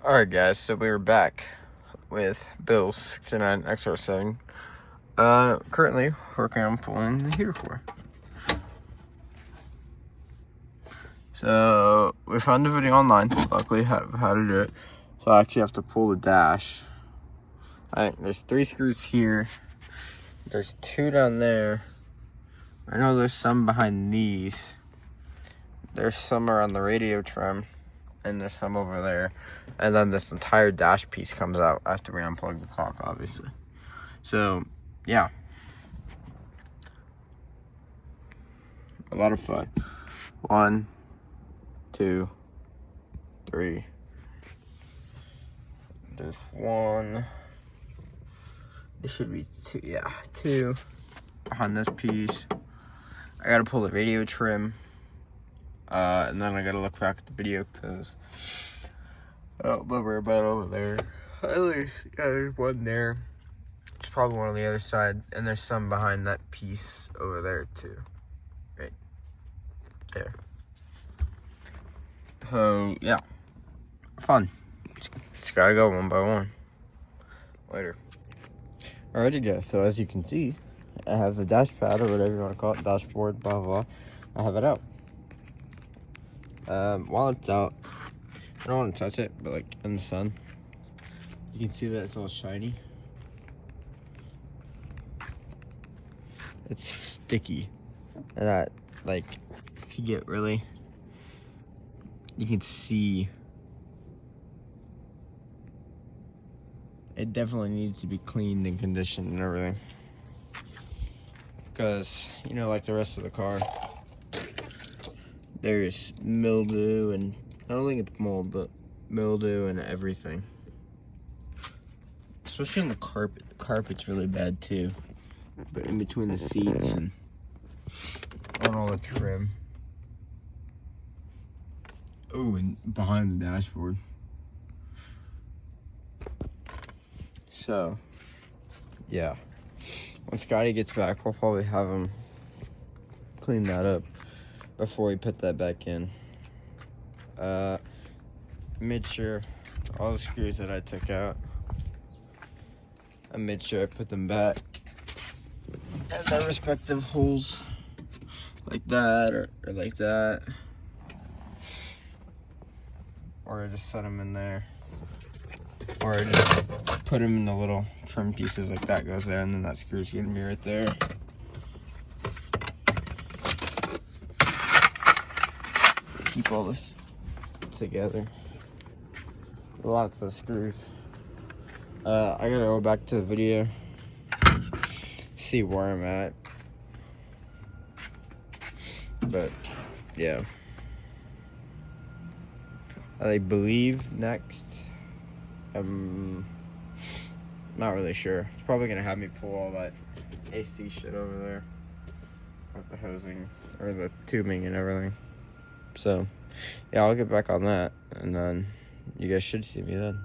Alright guys, so we were back with Bill's 69 XR7. Currently working on pulling the heater core. So we found a video online, luckily how to do it. So I actually have to pull the dash. I think there's 3 screws here. There's 2 down there. I know there's some behind these. There's some around the radio trim. And there's some over there. And then this entire dash piece comes out after we unplug the clock, obviously. So, yeah. A lot of fun. 1, 2, 3. There's 1. There should be 2. Yeah, 2 behind this piece. I gotta pull the radio trim. And then I gotta look back at the video because I don't remember about over there. There's one there. It's probably one on the other side, and there's some behind that piece over there too. Right there. So yeah, fun. Just gotta go one by one. Later. Alrighty guys, so as you can see, I have the dash pad or whatever you want to call it, dashboard, blah blah blah. I have it out. While it's out, I don't want to touch it, but like in the sun, you can see that it's all shiny. It's sticky, and that, like, if you get really, you can see it definitely needs to be cleaned and conditioned and everything, because, you know, like the rest of the car, there's mildew, and I don't think it's mold, but mildew and everything. Especially on the carpet. The carpet's really bad too. But in between the seats and on all the trim. Oh, and behind the dashboard. So, yeah. When Scotty gets back, we'll probably have him clean that up before we put that back in. Made sure all the screws that I took out, I made sure I put them back in their respective holes, like that, or like that, or I just set them in there, or I just put them in the little trim pieces, like that goes there, and then that screw's gonna be right there. Keep all this together. Lots of screws. I gotta go back to the video, see where I'm at. But yeah, I believe next, I'm not really sure. It's probably gonna have me pull all that AC shit over there with the hosing or the tubing and everything. So, yeah, I'll get back on that, and then you guys should see me then.